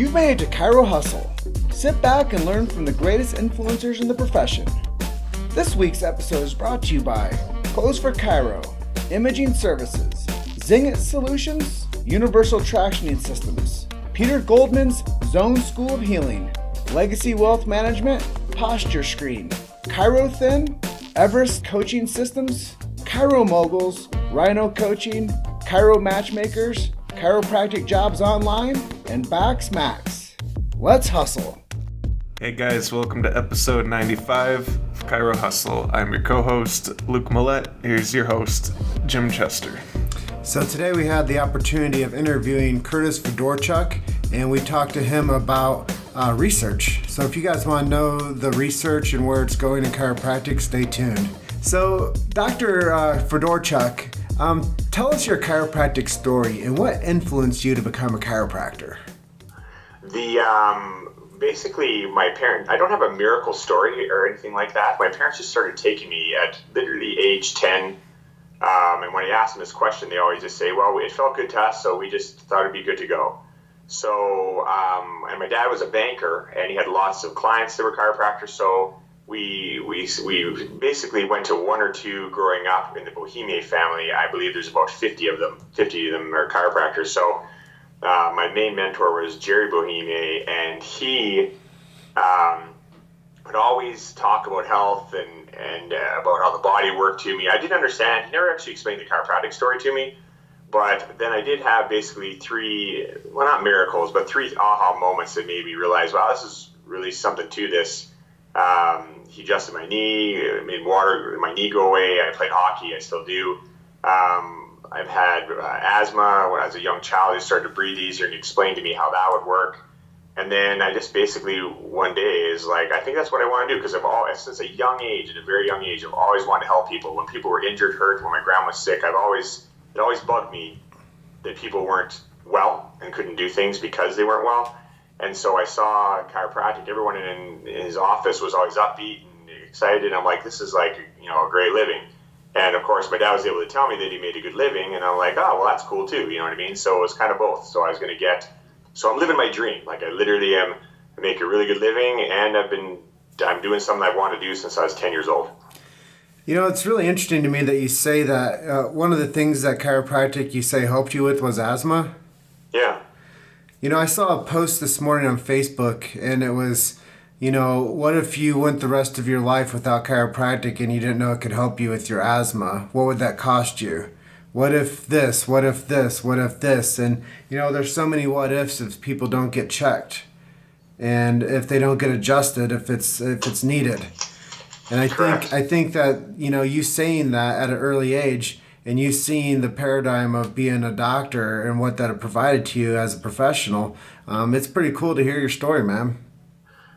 You've made it to Chiro Hustle. Sit back and learn from the greatest influencers in the profession. This week's episode is brought to you by Clothes for Chiro, Imaging Services, Zingit Solutions, Universal Tractioning Systems, Peter Goldman's Zone School of Healing, Legacy Wealth Management, Posture Screen, Chiro Thin, Everest Coaching Systems, Chiro Moguls, Rhino Coaching, Chiro Matchmakers, Chiropractic Jobs Online, and Bax Max. Let's hustle. Hey guys, welcome to episode 95 of Chiro Hustle. I'm your co-host, Luke Millette. Here's your host, Jim Chester. So today we had the opportunity of interviewing Curtis Fedorchuk, and we talked to him about research. So if you guys want to know the research and where it's going in chiropractic, stay tuned. So Dr. Fedorchuk, tell us your chiropractic story and what influenced you to become a chiropractor. Basically, my parents, I don't have a miracle story or anything like that. My parents just started taking me at literally age 10. And when I asked them this question, they always just say, well, it felt good to us, so we just thought it'd be good to go. So, and my dad was a banker, and he had lots of clients that were chiropractors, so we basically went to one or two growing up in the Bohemian family. I believe there's about 50 of them. 50 of them are chiropractors. So my main mentor was Jerry Bohemian, and he would always talk about health and about how the body worked to me. I didn't understand. He never actually explained the chiropractic story to me. But then I did have basically three, well, not miracles, but three aha moments that made me realize, wow, this is really something to this. He adjusted my knee, made my knee go away. I played hockey, I still do. I've had asthma when I was a young child. I started to breathe easier, and he explained to me how that would work. And then I just basically one day is like, I think that's what I want to do, because since a young age, at a very young age, I've always wanted to help people. When people were injured, hurt, when my grandma was sick, it always bugged me that people weren't well and couldn't do things because they weren't well. And so I saw chiropractic. Everyone in his office was always upbeat and excited. And I'm like, this is like, a great living. And of course, my dad was able to tell me that he made a good living. And I'm like, oh, well, that's cool too. You know what I mean? So it was kind of both. So I'm living my dream. Like I literally I make a really good living, and I'm doing something I want to do since I was 10 years old. It's really interesting to me that you say that one of the things that chiropractic you say helped you with was asthma. Yeah. I saw a post this morning on Facebook, and it was, what if you went the rest of your life without chiropractic and you didn't know it could help you with your asthma? What would that cost you? What if this? What if this? What if this? And, there's so many what ifs if people don't get checked, and if they don't get adjusted, if it's needed. And I think that, you saying that at an early age and you seeing the paradigm of being a doctor and what that provided to you as a professional, it's pretty cool to hear your story, man.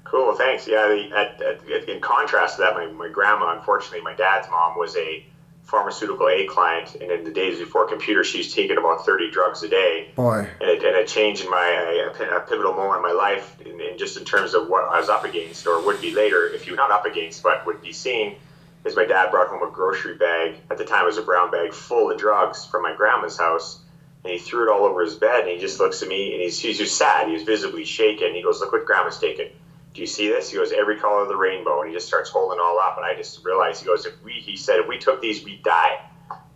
Cool, thanks. Yeah, in contrast to that, my grandma, unfortunately, my dad's mom was a pharmaceutical A client, and in the days before computers, she was taking about 30 drugs a day. Boy. And it changed a pivotal moment in my life, in just in terms of what I was up against, or would be later, if you're not up against, but would be seeing, is my dad brought home a grocery bag. At the time, it was a brown bag full of drugs from my grandma's house, and he threw it all over his bed, and he just looks at me, and he's just sad. He was visibly shaken. He goes, look what grandma's taken. Do you see this? He goes, every color of the rainbow. And he just starts holding it all up. And I just realized, he goes, if we took these, we'd die.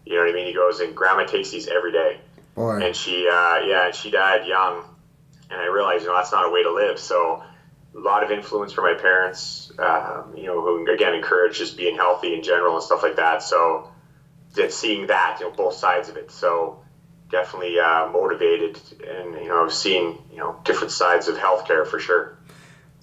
You know what I mean? He goes, and grandma takes these every day. Boy. And she died young. And I realized, that's not a way to live. So a lot of influence from my parents, who again encouraged just being healthy in general and stuff like that. So that seeing that, both sides of it. So definitely motivated, and, seeing, different sides of healthcare for sure.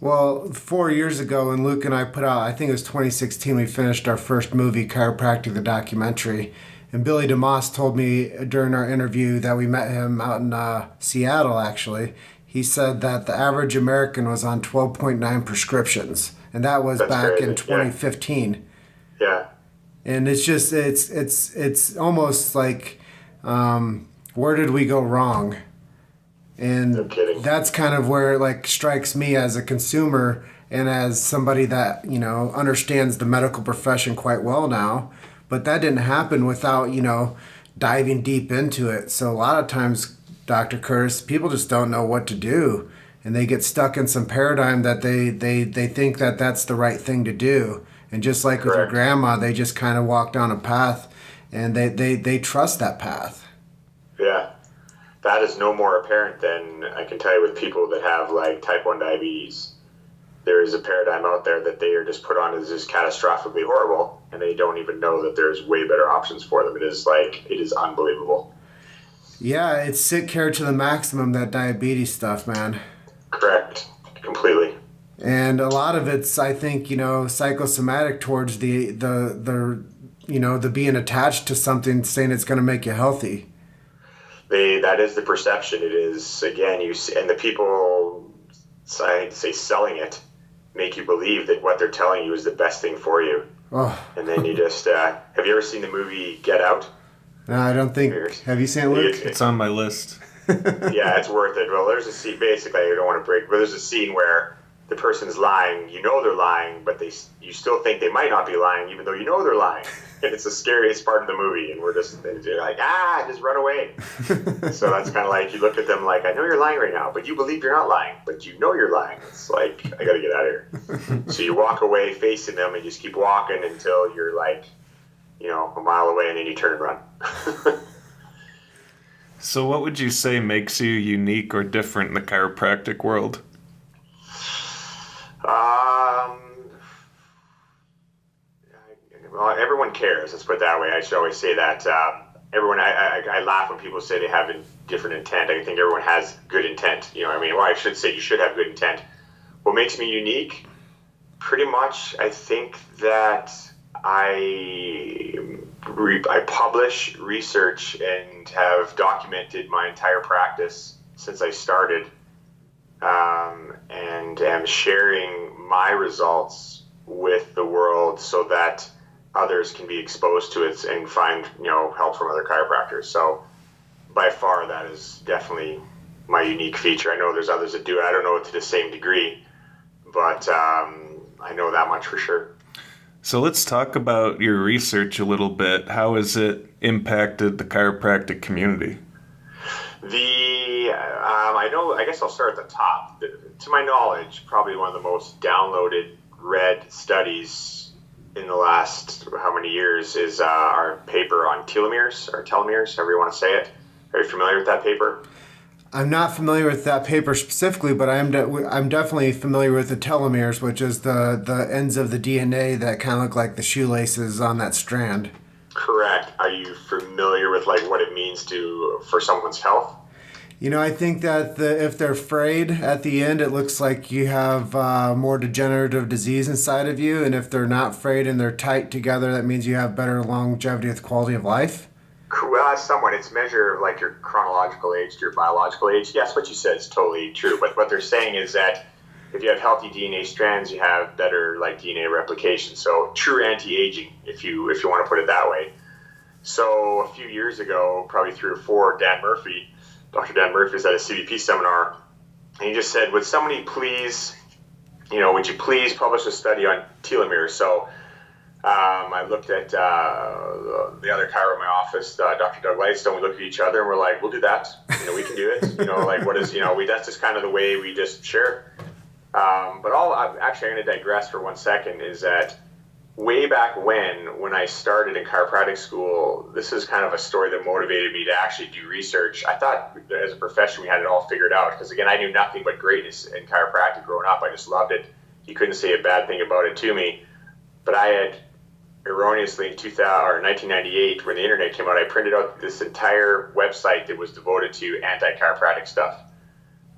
Well, 4 years ago when Luke and I put out, I think it was 2016, we finished our first movie, Chiropractic, the documentary. And Billy DeMoss told me during our interview that we met him out in Seattle, actually. He said that the average American was on 12.9 prescriptions. And that was back in 2015. Yeah. And it's just, it's almost like, where did we go wrong? And no kidding. That's kind of where it strikes me as a consumer and as somebody that, understands the medical profession quite well now. But that didn't happen without, diving deep into it. So a lot of times, Dr. Curtis, people just don't know what to do. and they get stuck in some paradigm that they think that that's the right thing to do. And just like with your grandma, they just kind of walk down a path, and they trust that path. Yeah. That is no more apparent than I can tell you with people that have like type 1 diabetes. There is a paradigm out there that they are just put on as just catastrophically horrible, and they don't even know that there's way better options for them. It is unbelievable. Yeah, it's sick care to the maximum, that diabetes stuff, man. Correct. Completely. And a lot of it's, I think, psychosomatic towards the being attached to something, saying it's going to make you healthy. That is the perception. It is, again, you see, and the people, I hate to say, selling it, make you believe that what they're telling you is the best thing for you. Oh. And then you just, have you ever seen the movie Get Out? No, I don't think. Have you seen it, Luke? It's on my list. Yeah, it's worth it. Well, there's a scene, basically, I don't want to break, but there's a scene where the person's lying, you know they're lying, but you still think they might not be lying, even though you know they're lying. And it's the scariest part of the movie, and they're like, just run away. So that's kind of like, you look at them like, I know you're lying right now, but you believe you're not lying, but you know you're lying. It's like, I gotta get out of here. So you walk away facing them and just keep walking until you're like, a mile away, and then you turn and run. So what would you say makes you unique or different in the chiropractic world? Well, everyone cares. Let's put it that way. I should always say that. Everyone, I laugh when people say they have different intent. I think everyone has good intent. I should say you should have good intent. What makes me unique? Pretty much, I think that I publish research and have documented my entire practice since I started, and am sharing my results with the world so that others can be exposed to it and find help from other chiropractors. So by far, that is definitely my unique feature. I know there's others that do it. I don't know it to the same degree, but I know that much for sure. So let's talk about your research a little bit. How has it impacted the chiropractic community? I guess I'll start at the top. To my knowledge, probably one of the most downloaded, read studies in the last how many years is our paper on telomeres, or telomeres, however you want to say it. Are you familiar with that paper? I'm not familiar with that paper specifically, but I'm definitely familiar with the telomeres, which is the ends of the DNA that kind of look like the shoelaces on that strand. Correct. Are you familiar with what it means for someone's health? I think that if they're frayed at the end, it looks like you have more degenerative disease inside of you. And if they're not frayed and they're tight together, that means you have better longevity with quality of life. Well, somewhat. It's a measure of your chronological age to your biological age. Yes, what you said is totally true. But what they're saying is that if you have healthy DNA strands, you have better DNA replication. So true anti-aging, if you want to put it that way. So a few years ago, probably 3 or 4, Dr. Dan Murphy was at a CBP seminar, and he just said, would you please publish a study on telomeres? So I looked at the other chiro in my office, Dr. Doug Lightstone. We looked at each other and we're like, we'll do that. We can do it. That's just kind of the way we just share. But actually, I'm going to digress for 1 second, is that way back when I started in chiropractic school, this is kind of a story that motivated me to actually do research. I thought as a profession we had it all figured out, because again, I knew nothing but greatness in chiropractic growing up. I just loved it. You couldn't say a bad thing about it to me. But I had erroneously in 1998, when the internet came out, I printed out this entire website that was devoted to anti-chiropractic stuff.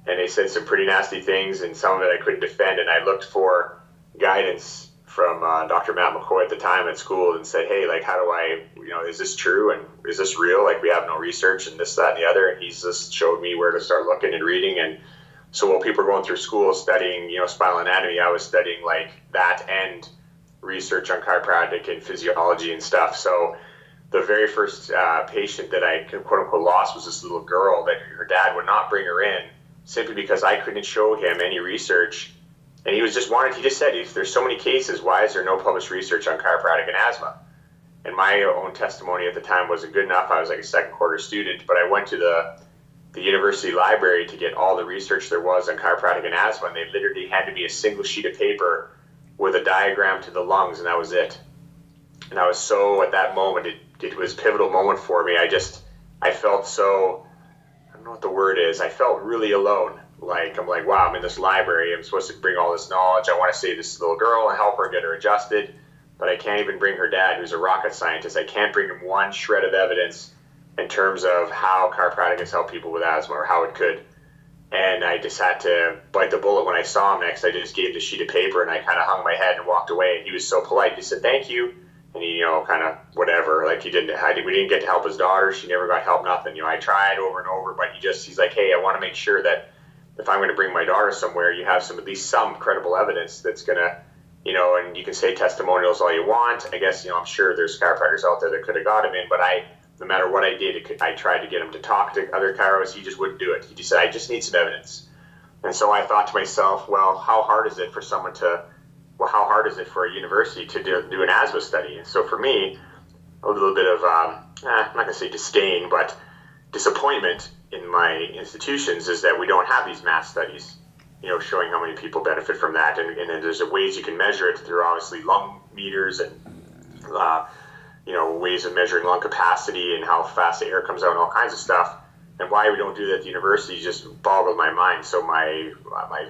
And they said some pretty nasty things, and some of it I couldn't defend. And I looked for guidance from Dr. Matt McCoy at the time at school and said, hey, how do I, is this true? And is this real? We have no research and this, that, and the other. And he's just showed me where to start looking and reading. And so while people were going through school studying, spinal anatomy, I was studying that and research on chiropractic and physiology and stuff. So the very first patient that I quote unquote lost was this little girl that her dad would not bring her in simply because I couldn't show him any research. And he just said, if there's so many cases, why is there no published research on chiropractic and asthma? And my own testimony at the time wasn't good enough. I was a second quarter student, but I went to the the university library to get all the research there was on chiropractic and asthma, and they literally handed me a single sheet of paper with a diagram to the lungs, and that was it. And I was so, at that moment, it was a pivotal moment for me. I felt so, I don't know what the word is, I felt really alone. I'm like, wow, I'm in this library, I'm supposed to bring all this knowledge, I want to save this little girl and help her get her adjusted, but I can't even bring her dad, who's a rocket scientist, I can't bring him one shred of evidence in terms of how chiropractic has helped people with asthma or how it could. And I just had to bite the bullet. When I saw him next, I just gave him the sheet of paper and I kind of hung my head and walked away. And he was so polite. He said, thank you. And he, kind of whatever, we didn't get to help his daughter. She never got help, nothing. I tried over and over, but he's like, hey, I want to make sure that if I'm going to bring my daughter somewhere, you have at least some credible evidence that's going to, and you can say testimonials all you want. I guess, I'm sure there's chiropractors out there that could have got him in, but no matter what I did, I tried to get him to talk to other chiros. He just wouldn't do it. He just said, I just need some evidence. And so I thought to myself, well, how hard is it for a university to do an asthma study? And so for me, a little bit of, I'm not going to say disdain, but disappointment in my institutions is that we don't have these mass studies, showing how many people benefit from that. And then there's ways you can measure it through obviously lung meters and, ways of measuring lung capacity and how fast the air comes out and all kinds of stuff. And why we don't do that at the university just boggled my mind. So my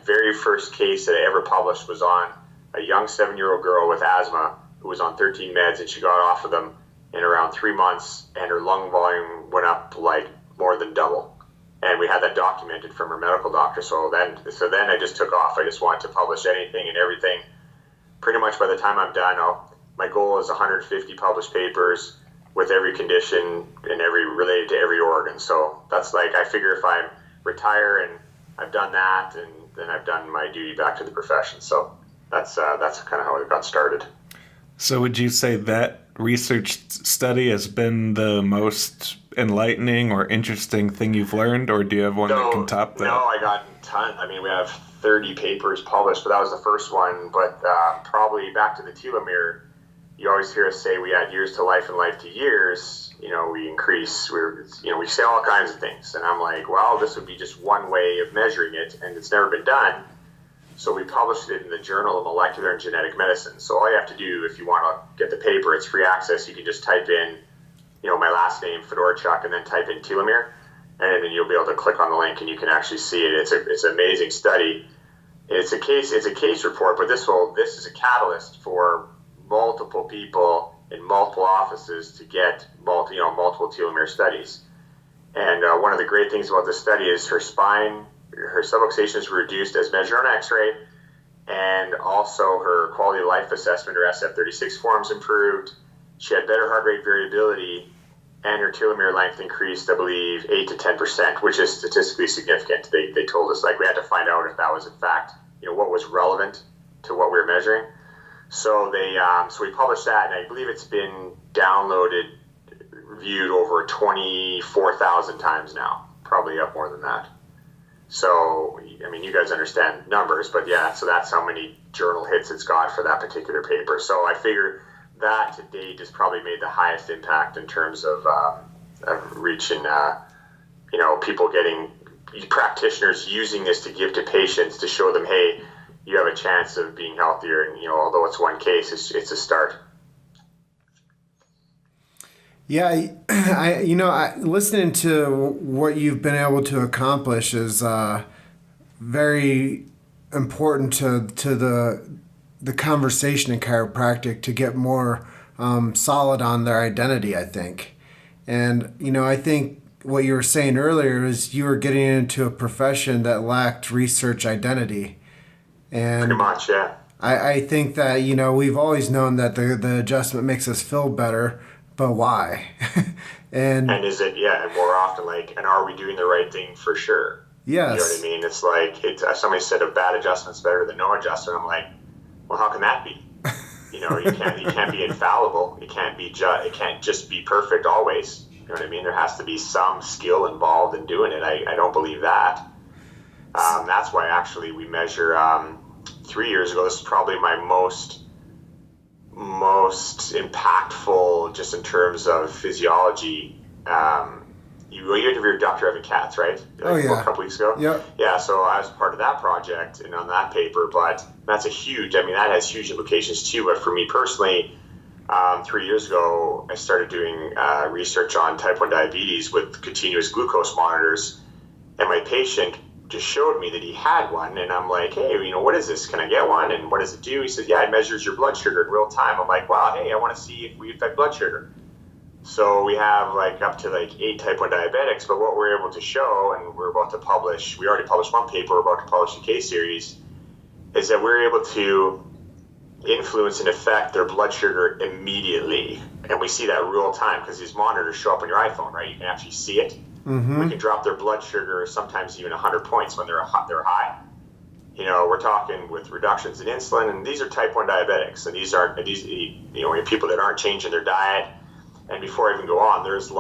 very first case that I ever published was on a young 7-year-old girl with asthma who was on 13 meds, and she got off of them in around 3 months, and her lung volume went up more than double. And we had that documented from her medical doctor. So then I just took off. I just wanted to publish anything and everything. Pretty much by the time I'm done, my goal is 150 published papers with every condition and related to every organ. So that's I figure if I retire and I've done that, and then I've done my duty back to the profession. So that's kind of how it got started. So would you say that research study has been the most enlightening or interesting thing you've learned, or do you have one that can top that? No, I got a ton. We have 30 papers published, but that was the first one. But probably back to the telomere, you always hear us say we add years to life and life to years. We increase, we say all kinds of things. And I'm like, well, this would be just one way of measuring it, and it's never been done. So we published it in the Journal of Molecular and Genetic Medicine. So all you have to do, if you want to get the paper, it's free access. You can just type in, my last name, Fedorchuk, and then type in telomere, and then you'll be able to click on the link and you can actually see it. It's an amazing study. It's a case report, but this is a catalyst for multiple people in multiple offices to get multiple telomere studies. And one of the great things about this study is her subluxation is reduced as measured on X-ray, and also her quality of life assessment, or SF-36 forms, improved. She had better heart rate variability, and her telomere length increased, I believe, 8 to 10%, which is statistically significant. They told us we had to find out if that was in fact what was relevant to what we were measuring. So we published that, and I believe it's been viewed over 24,000 times now, probably up more than that. So, you guys understand numbers, but yeah, so that's how many journal hits it's got for that particular paper. So I figure that to date has probably made the highest impact in terms of reaching, people practitioners using this to give to patients to show them, hey, you have a chance of being healthier. And, although it's one case, it's a start. Yeah, I listening to what you've been able to accomplish is very important to the conversation in chiropractic to get more solid on their identity, I think. And, I think what you were saying earlier is you were getting into a profession that lacked research identity. And pretty much, yeah. I think that, we've always known that the adjustment makes us feel better, but why? and is it, and more often, and are we doing the right thing for sure? Yes. You know what I mean? It's somebody said a bad adjustment's better than no adjustment. I'm like, well, how can that be? You can't be infallible. It can't just be perfect always. You know what I mean? There has to be some skill involved in doing it. I don't believe that. That's why actually we measure 3 years ago. This is probably my most impactful, just in terms of physiology, you interviewed Dr. Evan Katz, right? A couple weeks ago. Yeah. So I was part of that project and on that paper, but that has huge implications too. But for me personally, 3 years ago, I started doing research on type 1 diabetes with continuous glucose monitors, and my patient just showed me that he had one, and I'm like, hey, what is this? Can I get one? And what does it do? He said, yeah, it measures your blood sugar in real time. I'm like, wow, hey, I want to see if we affect blood sugar. So we have up to 8 type 1 diabetics, but what we're able to show, and we already published one paper, we're about to publish a case series, is that we're able to influence and affect their blood sugar immedially. And we see that real time because these monitors show up on your iPhone, right? You can actually see it. Mm-hmm. We can drop their blood sugar sometimes even 100 points when they're high. We're talking with reductions in insulin, and these are type 1 diabetics, and these people that aren't changing their diet. And before I even go on, there's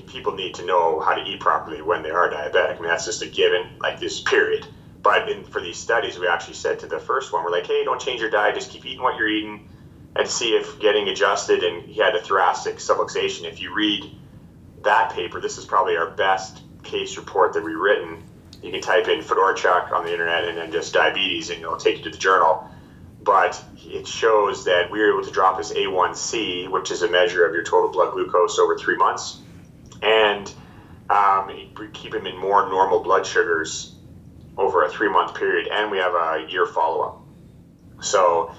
people need to know how to eat properly when they are diabetic. I mean, that's just a given, this period. But for these studies, we actually said to the first one, we're like, hey, don't change your diet, just keep eating what you're eating and see if getting adjusted. And he had a thoracic subluxation. If you read that paper, this is probably our best case report that we've written. You can type in Fedorchuk on the internet and then just diabetes, and it'll take you to the journal. But it shows that we were able to drop his A1C, which is a measure of your total blood glucose over 3 months, and keep him in more normal blood sugars over a 3-month period, and we have a year follow-up. So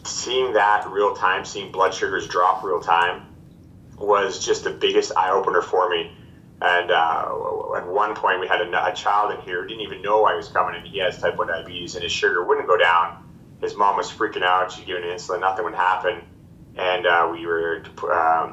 seeing that real time, seeing blood sugars drop real time, was just the biggest eye-opener for me. And at one point we had a child in here who didn't even know I was coming, and he has type 1 diabetes, and his sugar wouldn't go down. His mom was freaking out. She'd given insulin, nothing would happen. And we were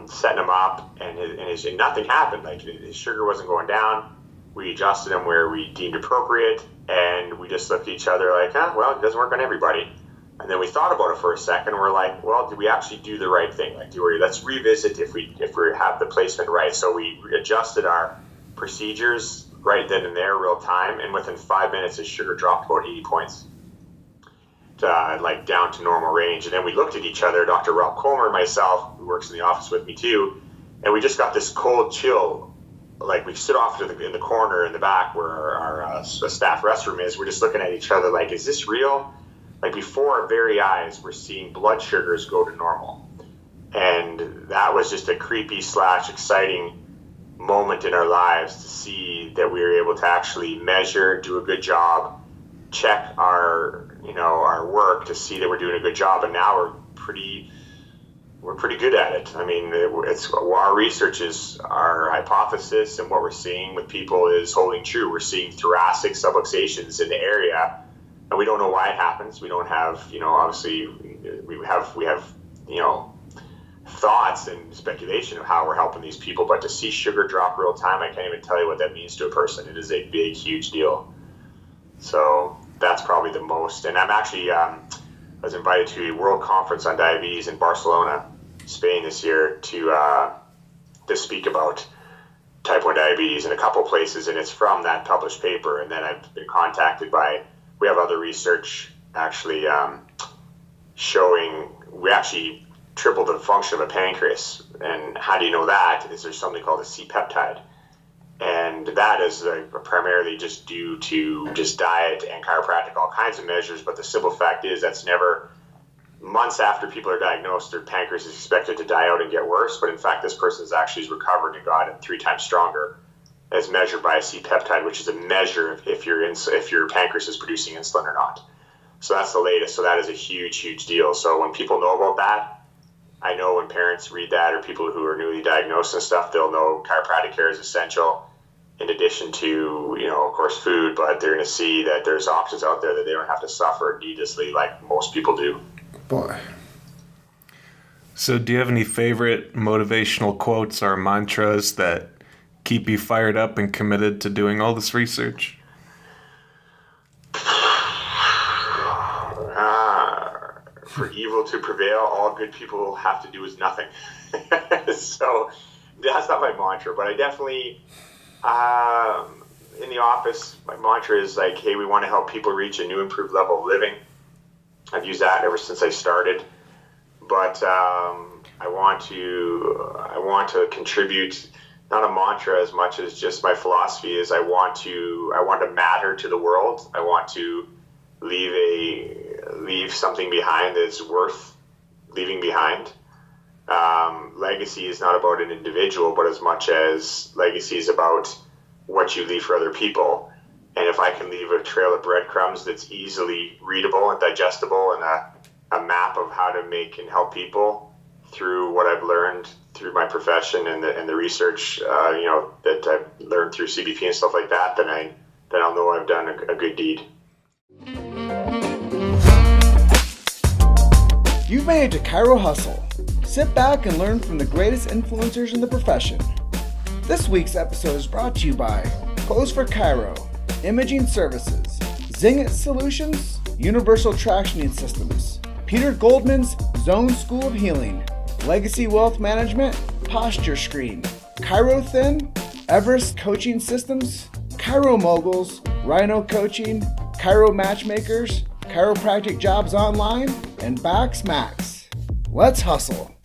setting him up, and nothing happened. His sugar wasn't going down. We adjusted him where we deemed appropriate, and we just looked at each other like, well, it doesn't work on everybody. And then we thought about it for a second. We're like, well, did we actually do the right thing? Let's revisit if we have the placement right. So we adjusted our procedures right then and there, real time, and within 5 minutes, his sugar dropped about 80 points, down to normal range. And then we looked at each other, Dr. Rob Comer and myself, who works in the office with me too, and we just got this cold chill. We stood off in the corner in the back where our staff restroom is. We're just looking at each other like, is this real? Before our very eyes, we're seeing blood sugars go to normal. And that was just a creepy / exciting moment in our lives to see that we were able to actually measure, do a good job, check our work to see that we're doing a good job. And now we're pretty good at it. I mean, our research is our hypothesis, and what we're seeing with people is holding true. We're seeing thoracic subluxations in the area, and we don't know why it happens. We don't have, obviously we have thoughts and speculation of how we're helping these people, but to see sugar drop real time, I can't even tell you what that means to a person. It is a big, huge deal. So that's probably the most. And I'm actually, I was invited to a world conference on diabetes in Barcelona, Spain this year to speak about type 1 diabetes in a couple places, and it's from that published paper. And then I've been contacted we have other research actually showing we actually tripled the function of a pancreas. And how do you know that? Is there's something called a C-peptide. And that is primarily just due to just diet and chiropractic, all kinds of measures. But the simple fact is that's never, months after people are diagnosed, their pancreas is expected to die out and get worse. But in fact, this person is actually recovered and got it 3 times stronger, as measured by a C-peptide, which is a measure of if your pancreas is producing insulin or not. So that's the latest. So that is a huge, huge deal. So when people know about that, I know when parents read that, or people who are newly diagnosed and stuff, they'll know chiropractic care is essential in addition to, of course, food, but they're going to see that there's options out there that they don't have to suffer needlessly like most people do. Boy. So do you have any favorite motivational quotes or mantras that keep you fired up and committed to doing all this research? For evil to prevail, all good people have to do is nothing. So that's not my mantra, but I definitely, in the office, my mantra is like, hey, we want to help people reach a new improved level of living. I've used that ever since I started, but I want to contribute not a mantra as much as just my philosophy is I want to matter to the world. I want to leave something behind that's worth leaving behind. Legacy is not about an individual, but as much as legacy is about what you leave for other people. And if I can leave a trail of breadcrumbs that's easily readable and digestible and a map of how to make and help people through what I've learned through my profession and the research, that I've learned through CBP and stuff like that, then I'll know I've done a good deed. You've made it to Chiro Hustle. Sit back and learn from the greatest influencers in the profession. This week's episode is brought to you by Clothes for Chiro, Imaging Services, Zingit Solutions, Universal Tractioning Systems, Peter Goldman's Zone School of Healing, Legacy Wealth Management, Posture Screen, Chiro Thin, Everest Coaching Systems, Chiro Moguls, Rhino Coaching, Chiro Matchmakers, Chiropractic Jobs Online, and Bax Max. Let's hustle.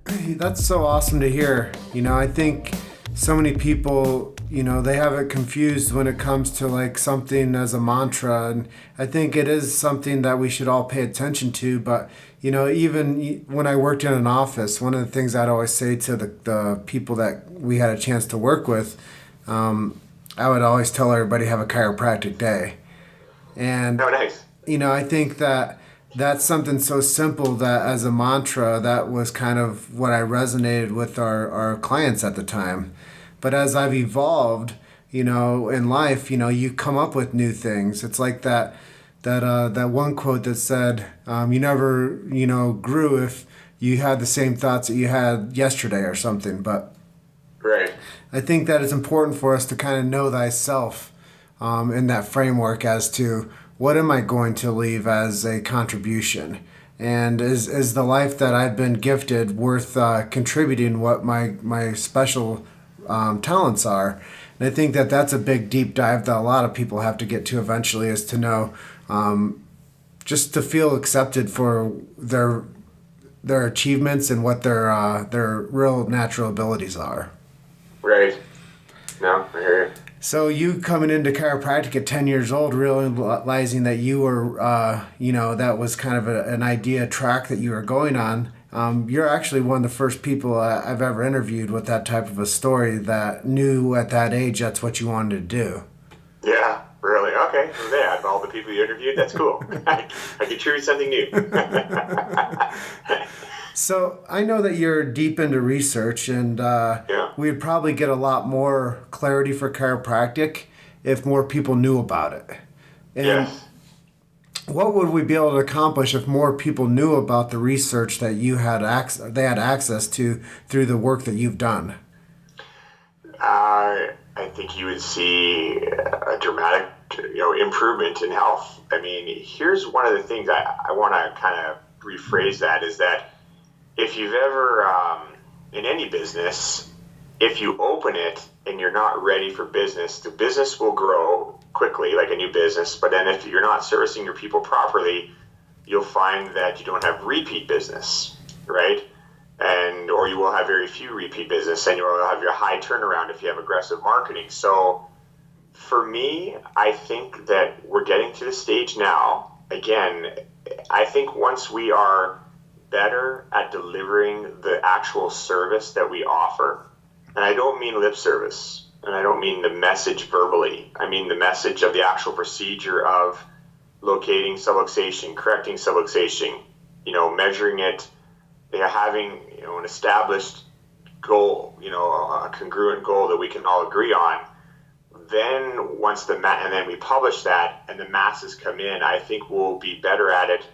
Hey, that's so awesome to hear. I think so many people, they have it confused when it comes to like something as a mantra. And I think it is something that we should all pay attention to. But, even when I worked in an office, one of the things I'd always say to the people that we had a chance to work with, I would always tell everybody have a chiropractic day. And, Oh, nice. I think that's something so simple that as a mantra, that was kind of what I resonated with our clients at the time. But as I've evolved, in life, you come up with new things. It's like that one quote that said, you never, grew if you had the same thoughts that you had yesterday or something. But Right. I think that it's important for us to kind of know thyself in that framework as to what am I going to leave as a contribution? And is the life that I've been gifted worth contributing what my special talents are? And I think that's a big deep dive that a lot of people have to get to eventually, is to know, just to feel accepted for their achievements and what their real natural abilities are. Right. No, I hear you. So you coming into chiropractic at 10 years old, realizing that you were, that was kind of an idea track that you were going on. You're actually one of the first people I've ever interviewed with that type of a story that knew at that age that's what you wanted to do. Yeah, really? Okay. Well, yeah, out of all the people you interviewed, that's cool. I contribute something new. So I know that you're deep into research, and we'd probably get a lot more clarity for chiropractic if more people knew about it. And Yes. what would we be able to accomplish if more people knew about the research that they had access to through the work that you've done? I think you would see a dramatic, improvement in health. I mean, here's one of the things I want to kind of rephrase that is that if you've ever, in any business, if you open it and you're not ready for business, the business will grow quickly like a new business. But then if you're not servicing your people properly, you'll find that you don't have repeat business, right? Or you will have very few repeat business, and you will have your high turnaround if you have aggressive marketing. So for me, I think that we're getting to the stage now. Again, I think once we are better at delivering the actual service that we offer, and I don't mean lip service, and I don't mean the message verbally. I mean the message of the actual procedure of locating subluxation, correcting subluxation, measuring it, having an established goal, a congruent goal that we can all agree on. Then once and then we publish that and the masses come in, I think we'll be better at it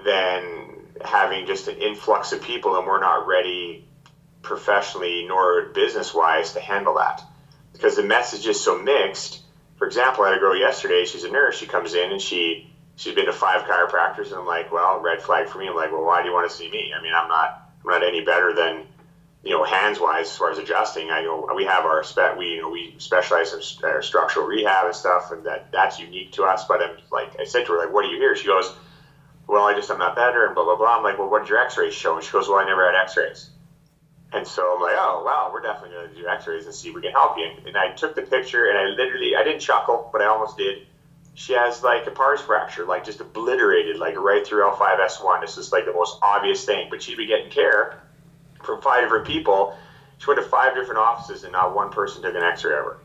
than having just an influx of people, and we're not ready professionally nor business-wise to handle that, because the message is so mixed. For example, I had a girl yesterday, she's a nurse, she comes in and she's been to 5 chiropractors, and I'm like, well, red flag for me. I'm like, well, why do you want to see me? I mean, I'm not any better than, hands-wise as far as adjusting. I know we have our we specialize in our structural rehab and stuff, and that's unique to us. But I said to her, what do you hear? She goes, well, I'm not better, and blah, blah, blah. I'm like, well, what did your x-rays show? And she goes, well, I never had x-rays. And so I'm like, oh, wow, we're definitely going to do x-rays and see if we can help you. And I took the picture, and I didn't chuckle, but I almost did. She has like a pars fracture, like just obliterated, like right through L5S1. This is like the most obvious thing. But she'd be getting care from 5 different people. She went to 5 different offices, and not one person took an x-ray of her.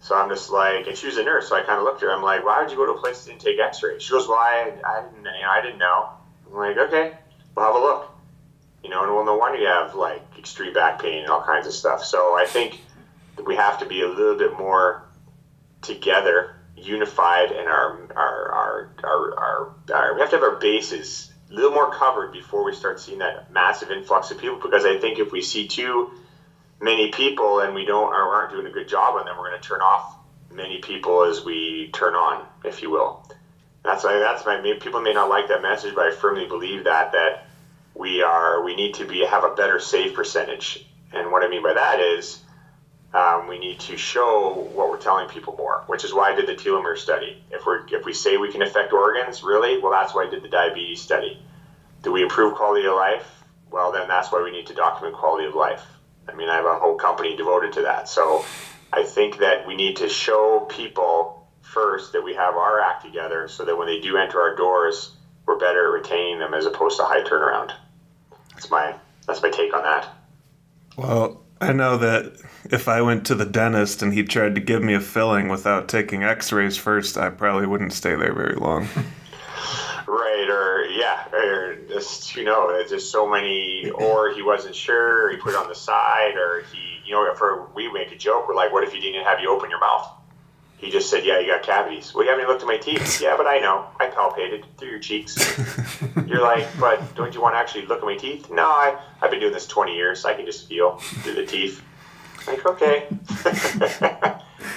So I'm just like, and she was a nurse, so I kind of looked at her. I'm like, why would you go to a place that didn't take x-rays? She goes, well, I didn't know. I'm like, okay, we'll have a look. And well, no wonder you have like extreme back pain and all kinds of stuff. So I think that we have to be a little bit more together, unified, and we have to have our bases a little more covered before we start seeing that massive influx of people. Because I think if we see too many people and we aren't doing a good job on them, we're going to turn off many people as we turn on, if you will. That's my people may not like that message, but I firmly believe that we need to have a better save percentage. And what I mean by that is we need to show what we're telling people more, which is why I did the telomere study. If we say we can affect organs, really, well, that's why I did the diabetes study. Do we improve quality of life? Well, then that's why we need to document quality of life. I mean, I have a whole company devoted to that. So I think that we need to show people first that we have our act together so that when they do enter our doors, we're better at retaining them as opposed to high turnaround. That's my take on that. Well, I know that if I went to the dentist and he tried to give me a filling without taking x-rays first, I probably wouldn't stay there very long. Right, or just, there's just so many, or he wasn't sure, or he put it on the side, or we make a joke, we're like, what if he didn't have you open your mouth? He just said, yeah, you got cavities. Well, you haven't even looked at my teeth. Yeah, but I know. I palpated through your cheeks. You're like, but don't you want to actually look at my teeth? No, I've been doing this 20 years. So I can just feel through the teeth. Like, okay.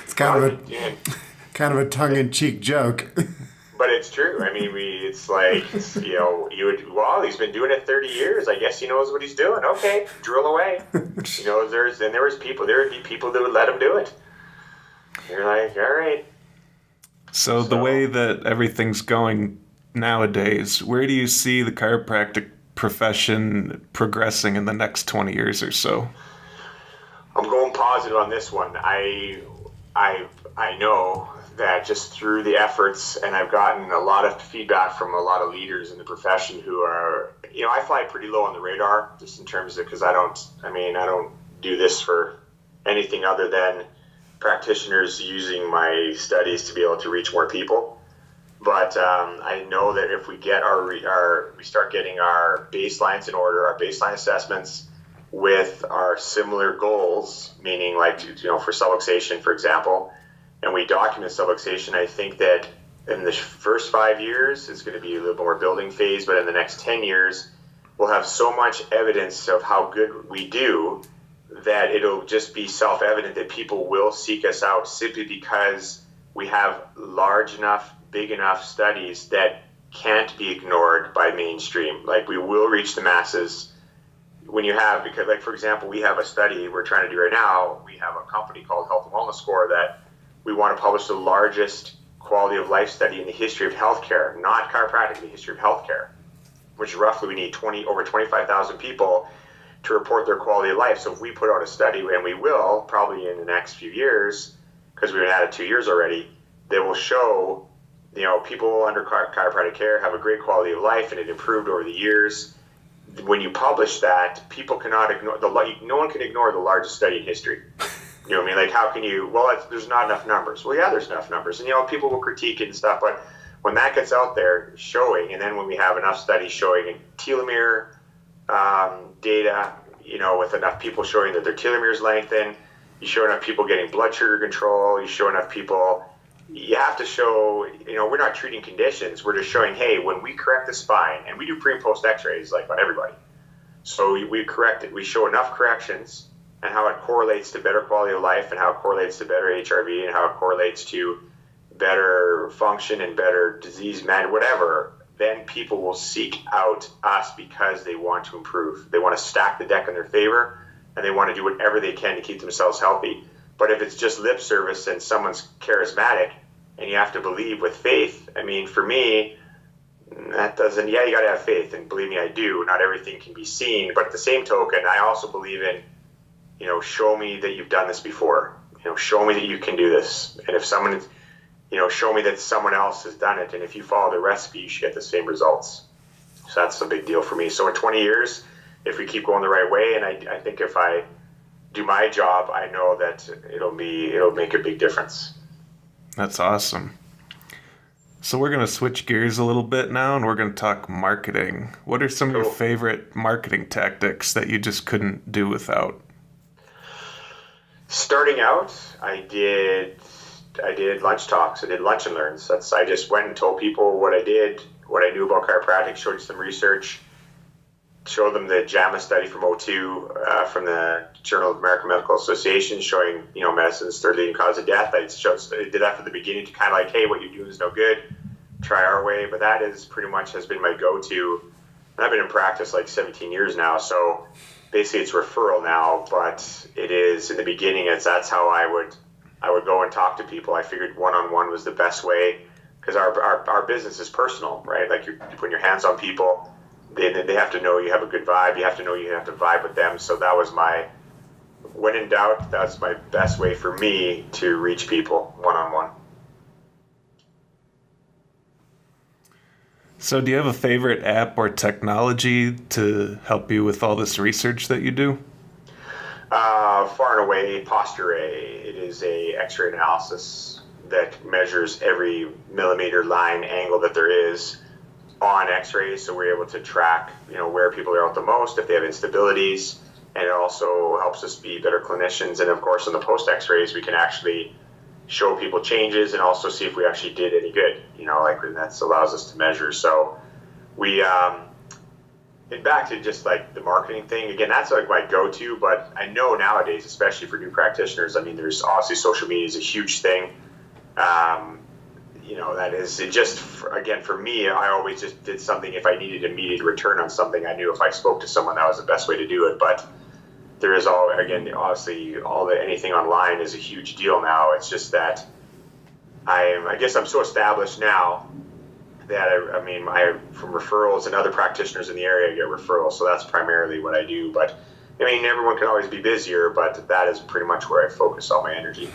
It's kind of a tongue-in-cheek joke. But it's true. I mean, it's like, he's been doing it 30 years. I guess he knows what he's doing. Okay, drill away. There would be people that would let him do it. You're like, all right. So the way that everything's going nowadays, where do you see the chiropractic profession progressing in the next 20 years or so? I'm going positive on this one. I know that just through the efforts, and I've gotten a lot of feedback from a lot of leaders in the profession who are, I fly pretty low on the radar just in terms of, because I don't do this for anything other than practitioners using my studies to be able to reach more people. But I know that if we get we start getting our baselines in order, our baseline assessments with our similar goals, meaning like, for subluxation, for example, and we document subluxation, I think that in the first 5 years, it's going to be a little more building phase, but in the next 10 years, we'll have so much evidence of how good we do that it'll just be self-evident that people will seek us out simply because we have large enough, big enough studies that can't be ignored by mainstream. Like, we will reach the masses because, like, for example, we have a study we're trying to do right now. We have a company called Health and Wellness Score that we want to publish the largest quality of life study in the history of healthcare, not chiropractic, the history of healthcare, which roughly we need over 25,000 people to report their quality of life. So if we put out a study, and we will probably in the next few years, because we've had it 2 years already, they will show, people under chiropractic care have a great quality of life and it improved over the years. When you publish that, people cannot ignore no one can ignore the largest study in history. You know what I mean? Like, how can you, there's not enough numbers. Well, yeah, there's enough numbers. And, people will critique it and stuff, but when that gets out there showing, and then when we have enough studies showing telomere data, with enough people showing that their telomeres lengthen, you show enough people getting blood sugar control, you show enough people, you have to show, we're not treating conditions, we're just showing, hey, when we correct the spine, and we do pre and post x-rays like on everybody, so we correct it, we show enough corrections and how it correlates to better quality of life and how it correlates to better HRV and how it correlates to better function and better disease management, whatever, then people will seek out us because they want to improve. They want to stack the deck in their favor, and they want to do whatever they can to keep themselves healthy. But if it's just lip service and someone's charismatic and you have to believe with faith, I mean, for me, that doesn't, yeah, you got to have faith. And believe me, I do. Not everything can be seen. But at the same token, I also believe in, show me that you've done this before. Show me that you can do this. And if someone, show me that someone else has done it. And if you follow the recipe, you should get the same results. So that's a big deal for me. So in 20 years, if we keep going the right way, and I think if I do my job, I know that it'll make a big difference. That's awesome. So we're going to switch gears a little bit now, and we're going to talk marketing. What are some of your favorite marketing tactics that you just couldn't do without? Starting out, I did lunch talks. I did lunch and learns. I just went and told people what I did, what I knew about chiropractic, showed you some research, showed them the JAMA study from '02 from the Journal of American Medical Association showing, medicine's third leading cause of death. I did that from the beginning to kind of like, hey, what you're doing is no good. Try our way. But that is pretty much has been my go-to. And I've been in practice like 17 years now. So basically it's referral now, but it is in the beginning, that's how I would go and talk to people. I figured one-on-one was the best way because our business is personal, right? Like you're putting your hands on people. They have to know you have a good vibe. You have to know you have to vibe with them. So that was when in doubt, that's my best way for me to reach people one-on-one. So do you have a favorite app or technology to help you with all this research that you do? Far and away, Posture A. It is a X-ray analysis that measures every millimeter line angle that there is on X-rays, so we're able to track, where people are out the most, if they have instabilities, and it also helps us be better clinicians. And of course, on the post X-rays, we can actually show people changes and also see if we actually did any good. That allows us to measure. So we, and back to just like the marketing thing again, that's like my go-to. But I know nowadays, especially for new practitioners, there's obviously social media is a huge thing. That is it. Just for me, I always just did something if I needed immediate return on something. I knew if I spoke to someone, that was the best way to do it. But there is obviously anything online is a huge deal now. It's just that I guess I'm so established now that I from referrals and other practitioners in the area I get referrals, so that's primarily what I do. But everyone can always be busier, but that is pretty much where I focus all my energy.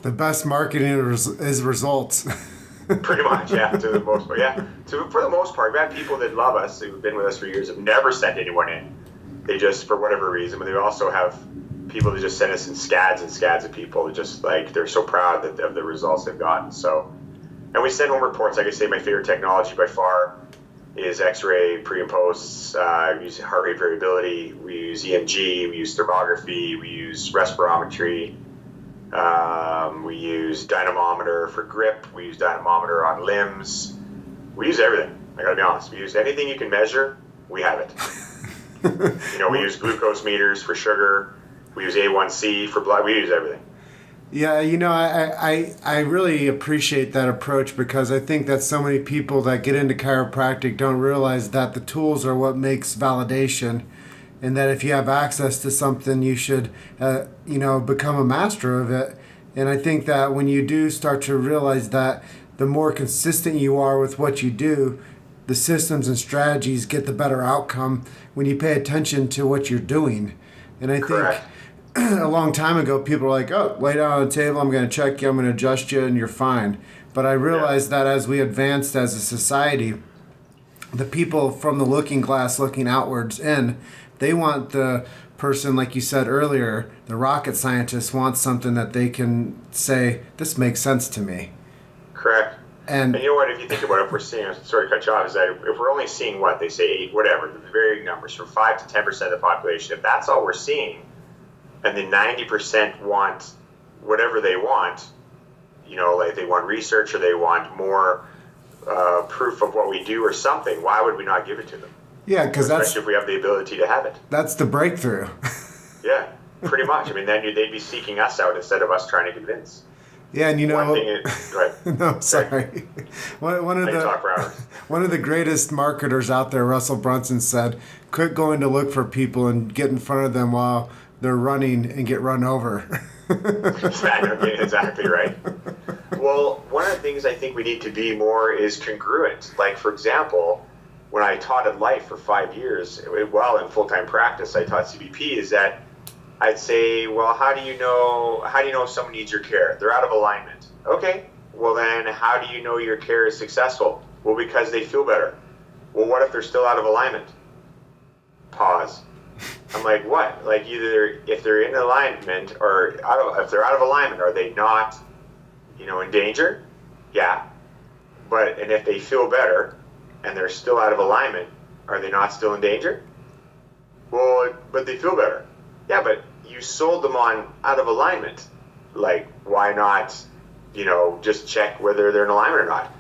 The best marketing is results. Pretty much, yeah, to the most part. Yeah, for the most part, we've had people that love us, who've been with us for years, have never sent anyone in. They just, for whatever reason, but they also have people that just send us in scads and scads of people that just, they're so proud of the results they've gotten. So, and we send home reports. Like I say, my favorite technology by far is X-ray pre and post. We use heart rate variability. We use EMG. We use thermography. We use respirometry. We use dynamometer for grip. We use dynamometer on limbs. We use everything. I gotta be honest. We use anything you can measure. We have it. We use glucose meters for sugar. We use A1C for blood. We use everything. Yeah, I really appreciate that approach because I think that so many people that get into chiropractic don't realize that the tools are what makes validation. And that if you have access to something, you should, become a master of it. And I think that when you do start to realize that the more consistent you are with what you do, the systems and strategies get the better outcome when you pay attention to what you're doing. And I think a long time ago, people were like, oh, lay down on the table, I'm going to check you, I'm going to adjust you, and you're fine. But I realized that as we advanced as a society, the people from the looking glass looking outwards in, they want the person, like you said earlier, the rocket scientist wants something that they can say, this makes sense to me. Correct. And you know what, if you think about it, if we're seeing, sorry to cut you off, is that if we're only seeing what they say, 8, whatever, the varying numbers, from 5 to 10% of the population, if that's all we're seeing, and then 90% want whatever they want, like they want research or they want more proof of what we do or something, why would we not give it to them? Yeah, because especially if we have the ability to have it. That's the breakthrough. Yeah, pretty much. Then they'd be seeking us out instead of us trying to convince. Yeah, and one thing is, go ahead. No, sorry. One of the greatest marketers out there, Russell Brunson, said, quit going to look for people and get in front of them while they're running and get run over. Exactly right. Well, one of the things I think we need to be more is congruent. Like, for example, when I taught at Life for 5 years, while in full-time practice, I taught CBP, is that I'd say, well, how do you know if someone needs your care? They're out of alignment. Okay, well then how do you know your care is successful? Well, because they feel better. Well, what if they're still out of alignment? Pause. I'm like, what? Like, either if they're in alignment or if they're out of alignment, are they not, in danger? Yeah. And if they feel better and they're still out of alignment, are they not still in danger? Well, but they feel better. Yeah, but you sold them on out of alignment. Like, why not, just check whether they're in alignment or not?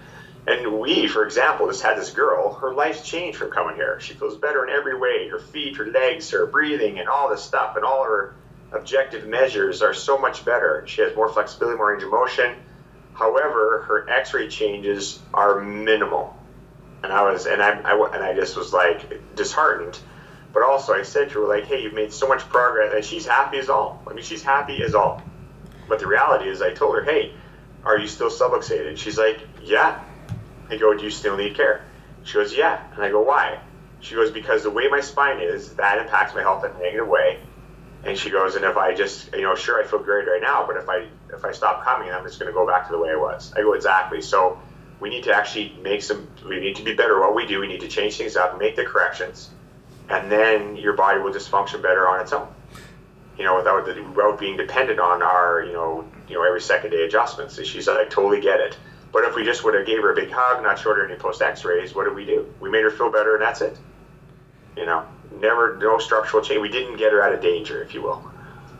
And we, for example, just had this girl, her life's changed from coming here. She feels better in every way. Her feet, her legs, her breathing, and all this stuff, and all her objective measures are so much better. She has more flexibility, more range of motion. However, her x-ray changes are minimal. And I just was like disheartened. But also I said to her, like, hey, you've made so much progress, and she's happy as all. I mean, she's happy as all. But the reality is I told her, hey, are you still subluxated? She's like, yeah. I go, do you still need care? She goes, yeah. And I go, why? She goes, because the way my spine is, that impacts my health in a negative way. And she goes, and if I just, sure, I feel great right now, but if I stop coming, I'm just going to go back to the way I was. I go, exactly. So we need to actually we need to be better at what we do. We need to change things up, make the corrections, and then your body will just function better on its own, without being dependent on our, every second day adjustments. And she's like, I totally get it. But if we just would have gave her a big hug, not showed her any post x-rays, what did we do? We made her feel better, and that's it. No structural change. We didn't get her out of danger, if you will.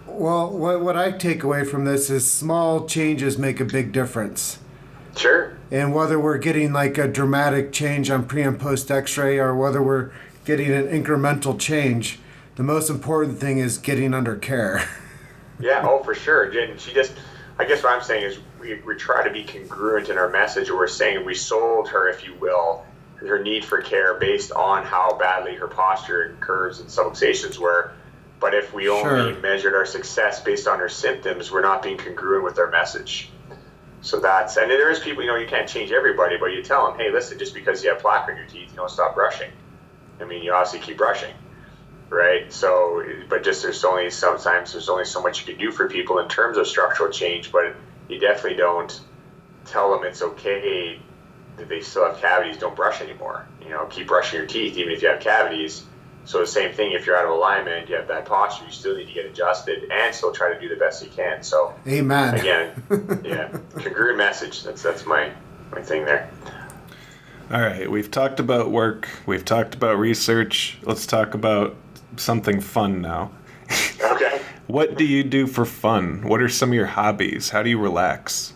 Well, what I take away from this is small changes make a big difference. Sure. And whether we're getting like a dramatic change on pre and post x-ray or whether we're getting an incremental change, the most important thing is getting under care. Yeah, oh, for sure. And I guess what I'm saying is we try to be congruent in our message, or we're saying we sold her, if you will, her need for care based on how badly her posture and curves and subluxations were. But if we only measured our success based on her symptoms, we're not being congruent with our message. So and there's people, you can't change everybody, but you tell them, hey, listen, just because you have plaque on your teeth, you don't stop brushing. I mean, you obviously keep brushing, right? So, but sometimes there's only so much you can do for people in terms of structural change, but you definitely don't tell them it's okay that they still have cavities, don't brush anymore. Keep brushing your teeth even if you have cavities. So the same thing, if you're out of alignment, you have bad posture, you still need to get adjusted and still try to do the best you can. So amen. Again, yeah, congruent message. That's my thing there. All right, we've talked about work, we've talked about research. Let's talk about something fun now. Okay. What do you do for fun? What are some of your hobbies? How do you relax?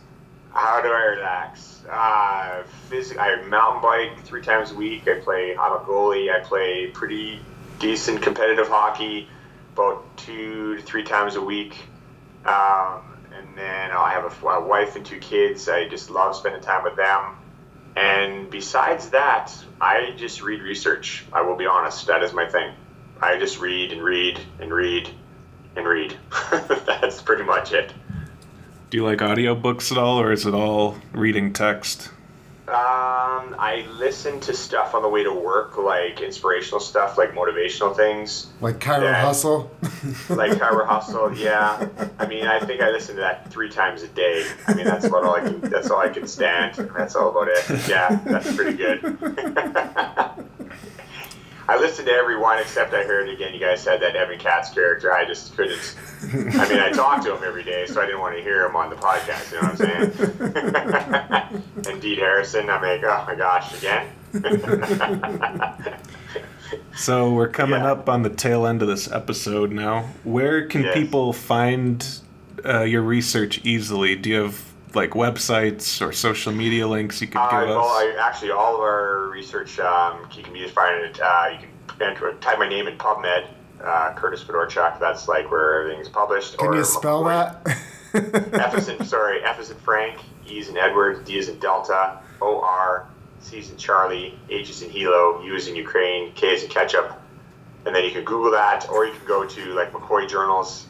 How do I relax? I mountain bike 3 times a week. I'm a goalie. I play pretty decent competitive hockey about 2 to 3 times a week. And then I have a wife and 2 kids. I just love spending time with them. And besides that, I just read research. I will be honest. That is my thing. I just read and read and read and read. That's pretty much it. Do you like audiobooks at all, or is it all reading text? I listen to stuff on the way to work, like inspirational stuff, like motivational things. Like Chiro Hustle? Like Chiro Hustle, yeah. I mean, I think I listen to that 3 times a day. I mean, that's all I can stand. That's all about it. Yeah, that's pretty good. I listened to every one except I heard, again, you guys said that Evan Katz character. I just couldn't. I mean, I talk to him every day, so I didn't want to hear him on the podcast, you know what I'm saying? And Deed Harrison, I'm like, oh my gosh, again? So we're coming up on the tail end of this episode now. Where can people find your research easily? Do you have like websites or social media links you can give us? Actually, all of our research you can be finding it. You can type my name in PubMed, Curtis Fedorchuk. That's like where everything's published. Can you spell that? F as in Frank, E as in Edward, D as in Delta, O-R, C as in Charlie, H as in Hilo, U as in Ukraine, K as in Ketchup. And then you can Google that, or you can go to like McCoy Journals.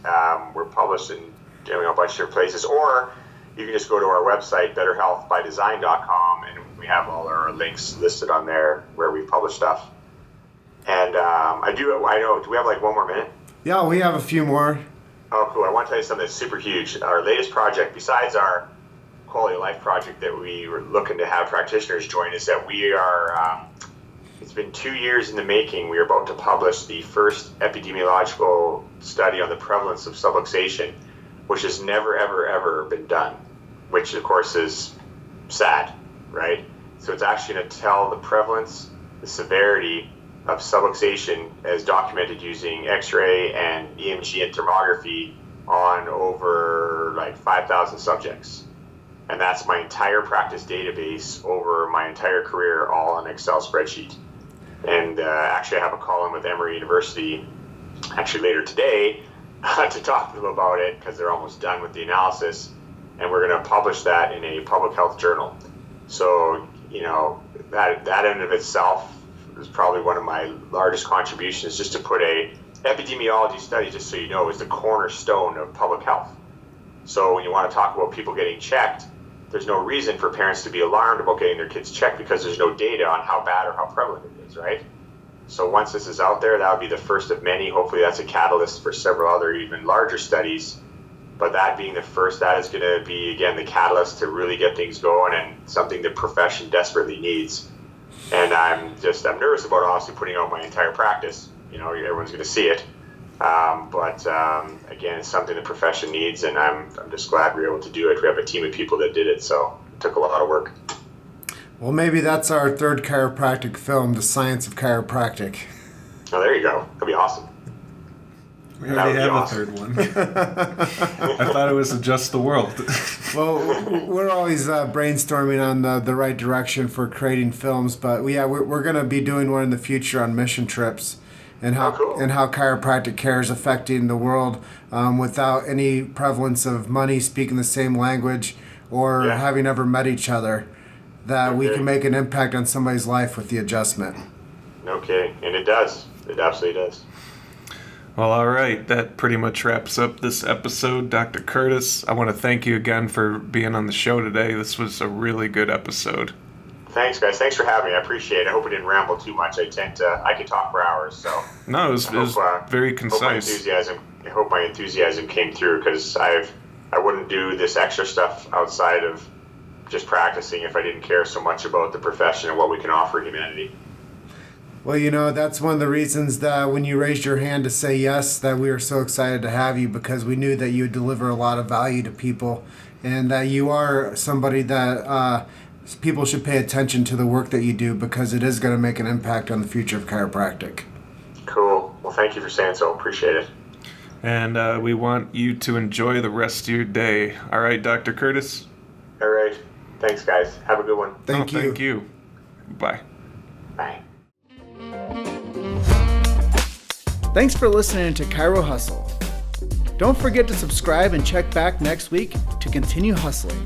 We're published in a bunch of different places. Or you can just go to our website, betterhealthbydesign.com, and we have all our links listed on there where we publish stuff. And I know, do we have like one more minute? Yeah, we have a few more. Oh, cool. I want to tell you something that's super huge. Our latest project, besides our quality of life project that we were looking to have practitioners join, is that we are, it's been 2 years in the making. We are about to publish the first epidemiological study on the prevalence of subluxation, which has never, ever, ever been done, which of course is sad, right? So it's actually going to tell the prevalence, the severity of subluxation as documented using X-ray and EMG and thermography on over like 5,000 subjects. And that's my entire practice database over my entire career, all on an Excel spreadsheet. And actually I have a call-in with Emory University actually later today to talk to them about it because they're almost done with the analysis. And we're going to publish that in a public health journal. So, you know, that in and of itself is probably one of my largest contributions, just to put a epidemiology study, just so you know, is the cornerstone of public health. So when you want to talk about people getting checked, there's no reason for parents to be alarmed about getting their kids checked because there's no data on how bad or how prevalent it is, right? So once this is out there, that would be the first of many. Hopefully that's a catalyst for several other even larger studies. But that being the first, that is going to be, again, the catalyst to really get things going and something the profession desperately needs. And I'm nervous about obviously putting out my entire practice. You know, everyone's going to see it. But again, it's something the profession needs, and I'm just glad we were able to do it. We have a team of people that did it, so it took a lot of work. Well, maybe that's our third chiropractic film, The Science of Chiropractic. Oh, there you go. That'd be awesome. We already have a third one. I thought it was Adjust the World. Well, we're always brainstorming on the right direction for creating films, but we're going to be doing one in the future on mission trips and how chiropractic care is affecting the world without any prevalence of money, speaking the same language, or having ever met each other. That we can make an impact on somebody's life with the adjustment. Okay, and it does. It absolutely does. Well, all right. That pretty much wraps up this episode. Dr. Curtis, I want to thank you again for being on the show today. This was a really good episode. Thanks, guys. Thanks for having me. I appreciate it. I hope I didn't ramble too much. I could talk for hours. So no, it was very concise. I hope my enthusiasm came through, because I wouldn't do this extra stuff outside of just practicing if I didn't care so much about the profession and what we can offer humanity. Well, you know, that's one of the reasons that when you raised your hand to say yes, that we were so excited to have you, because we knew that you would deliver a lot of value to people, and that you are somebody that people should pay attention to the work that you do, because it is going to make an impact on the future of chiropractic. Cool. Well, thank you for saying so. Appreciate it. And we want you to enjoy the rest of your day. All right, Dr. Curtis? All right. Thanks, guys. Have a good one. Thank you. Thank you. Bye. Bye. Thanks for listening to Chiro Hustle. Don't forget to subscribe and check back next week to continue hustling.